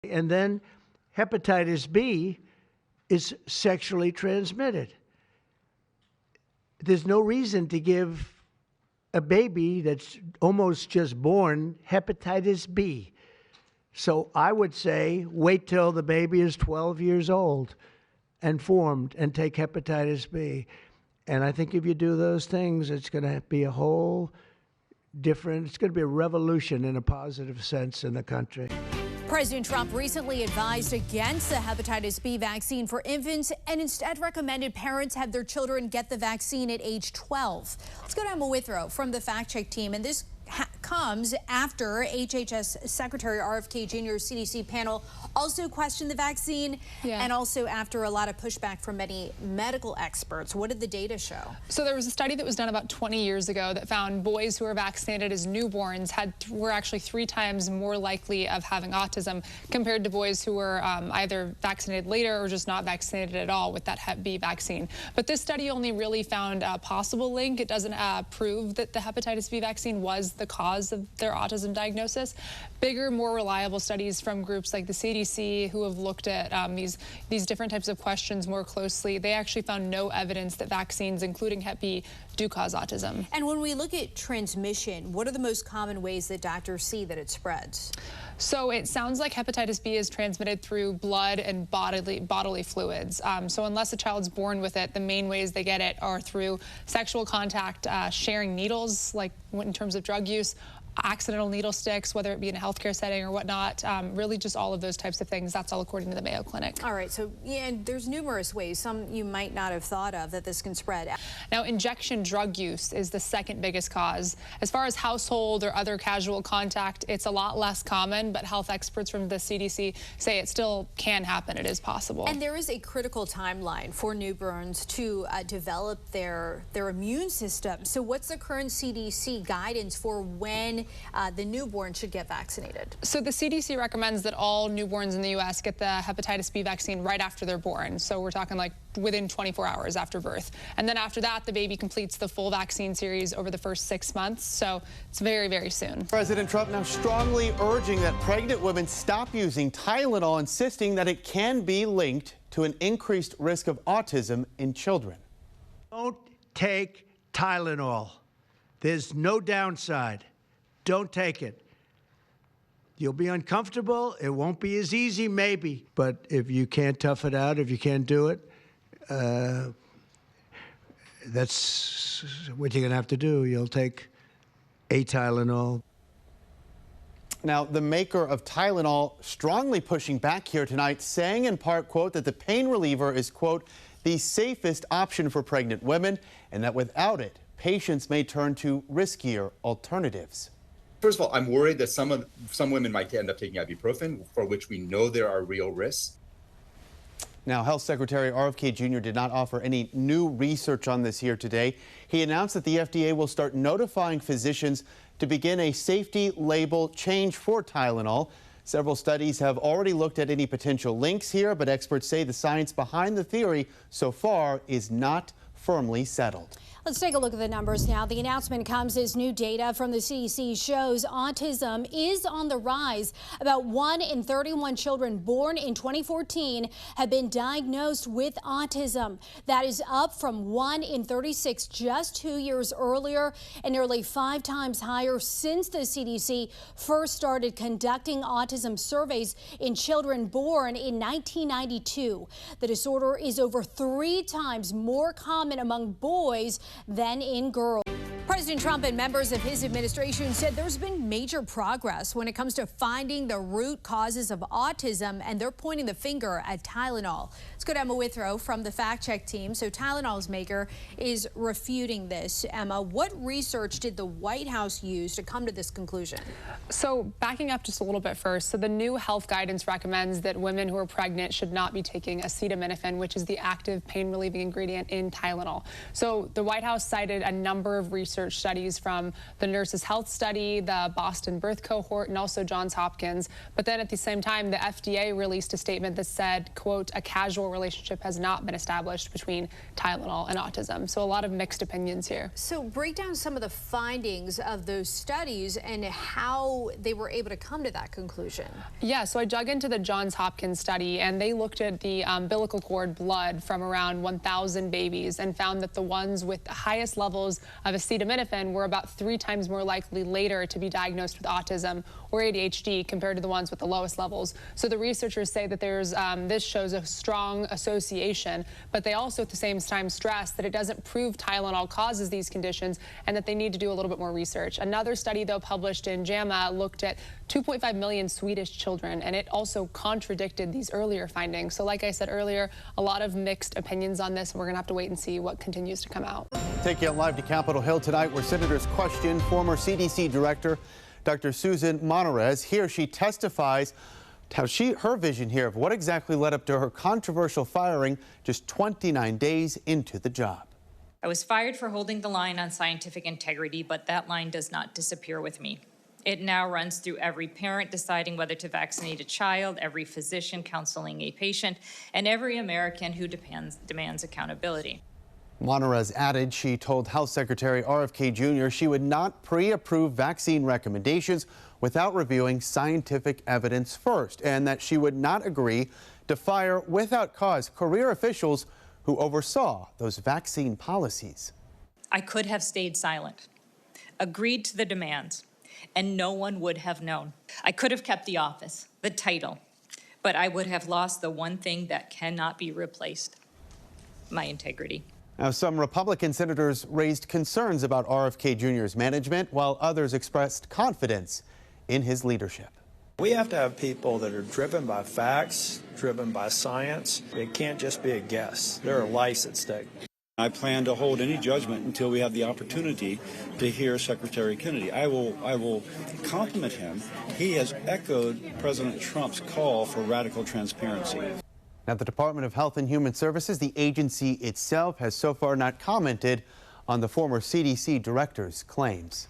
And then hepatitis B is sexually transmitted. There's no reason to give a baby that's almost just born hepatitis B. So I would say wait till the baby is 12 years old and formed and take hepatitis B. And I think if you do those things, it's going to be a whole different, it's going to be a revolution in a positive sense in the country. President Trump recently advised against the hepatitis B vaccine for infants and instead recommended parents have their children get the vaccine at age 12. Let's go to Emma Withrow from the Fact Check team. And this comes after HHS Secretary RFK Jr.'s CDC panel also questioned the vaccine, and also after a lot of pushback from many medical experts. What did the data show? So there was a study that was done about 20 years ago that found boys who were vaccinated as newborns were actually 3 times more likely of having autism compared to boys who were either vaccinated later or just not vaccinated at all with that Hep B vaccine. But this study only really found a possible link. It doesn't prove that the hepatitis B vaccine was the cause of their autism diagnosis. Bigger, more reliable studies from groups like the CDC, who have looked at these different types of questions more closely, they actually found no evidence that vaccines, including Hep B, do cause autism. And when we look at transmission, what are the most common ways that doctors see that it spreads? So it sounds like hepatitis B is transmitted through blood and bodily fluids. So unless a child's born with it, the main ways they get it are through sexual contact, sharing needles, like in terms of drug use, accidental needle sticks, whether it be in a healthcare setting or whatnot, really just all of those types of things. That's all according to the Mayo Clinic. All right, so and there's numerous ways, some you might not have thought of, that this can spread. Now, injection drug use is the second biggest cause. As far as household or other casual contact, it's a lot less common, but health experts from the CDC say it still can happen. It is possible. And there is a critical timeline for newborns to develop their immune system. So what's the current CDC guidance for when the newborn should get vaccinated? So the CDC recommends that all newborns in the U.S. get the hepatitis B vaccine right after they're born. So we're talking like within 24 hours after birth. And then after that, the baby completes the full vaccine series over the first 6 months. So it's very, very soon. President Trump now strongly urging that pregnant women stop using Tylenol, insisting that it can be linked to an increased risk of autism in children. Don't take Tylenol. There's no downside. Don't take it. You'll be uncomfortable. It won't be as easy, maybe. But if you can't tough it out, if you can't do it, that's what you're going to have to do. You'll take a Tylenol. Now, the maker of Tylenol strongly pushing back here tonight, saying in part, quote, that the pain reliever is, quote, the safest option for pregnant women, and that without it, patients may turn to riskier alternatives. First of all, I'm worried that some women might end up taking ibuprofen, for which we know there are real risks. Now, Health Secretary RFK Jr. did not offer any new research on this here today. He announced that the FDA will start notifying physicians to begin a safety label change for Tylenol. Several studies have already looked at any potential links here, but experts say the science behind the theory so far is not firmly settled. Let's take a look at the numbers now. The announcement comes as new data from the CDC shows autism is on the rise. About 1 in 31 children born in 2014 have been diagnosed with autism. That is up from 1 in 36 just 2 years earlier and nearly 5 times higher since the CDC first started conducting autism surveys in children born in 1992. The disorder is over 3 times more common among boys than in girls. President Trump and members of his administration said there's been major progress when it comes to finding the root causes of autism, and they're pointing the finger at Tylenol. Let's go to Emma Withrow from the Fact Check team. So Tylenol's maker is refuting this. Emma, what research did the White House use to come to this conclusion? So backing up just a little bit first, so the new health guidance recommends that women who are pregnant should not be taking acetaminophen, which is the active pain-relieving ingredient in Tylenol. So the White House cited a number of research research studies from the Nurses' Health Study, the Boston Birth Cohort, and also Johns Hopkins. But then at the same time, the FDA released a statement that said, quote, a casual relationship has not been established between Tylenol and autism. So a lot of mixed opinions here. So break down some of the findings of those studies and how they were able to come to that conclusion. Yeah, so I dug into the Johns Hopkins study, and they looked at the umbilical cord blood from around 1,000 babies and found that the ones with the highest levels of acetaminophen were about 3 times more likely later to be diagnosed with autism or ADHD compared to the ones with the lowest levels. So the researchers say that there's this shows a strong association, but they also at the same time stress that it doesn't prove Tylenol causes these conditions and that they need to do a little bit more research. Another study, though, published in JAMA looked at 2.5 million Swedish children, and it also contradicted these earlier findings. So like I said earlier, a lot of mixed opinions on this, and we're going to have to wait and see what continues to come out. Take you live to Capitol Hill tonight, where senators question former CDC Director Dr. Susan Monterez. Here she testifies how her vision here of what exactly led up to her controversial firing just 29 days into the job. I was fired for holding the line on scientific integrity, but that line does not disappear with me. It now runs through every parent deciding whether to vaccinate a child, every physician counseling a patient, and every American who demands accountability. Monterez added she told Health Secretary RFK Jr. she would not pre-approve vaccine recommendations without reviewing scientific evidence first, and that she would not agree to fire without cause career officials who oversaw those vaccine policies. I could have stayed silent, agreed to the demands, and no one would have known. I could have kept the office, the title, but I would have lost the one thing that cannot be replaced, my integrity. Now, some Republican senators raised concerns about RFK Jr.'s management, while others expressed confidence in his leadership. We have to have people that are driven by facts, driven by science. It can't just be a guess. There are lives at stake. I plan to hold any judgment until we have the opportunity to hear Secretary Kennedy. I will compliment him. He has echoed President Trump's call for radical transparency. Now, the Department of Health and Human Services, the agency itself, has so far not commented on the former CDC director's claims.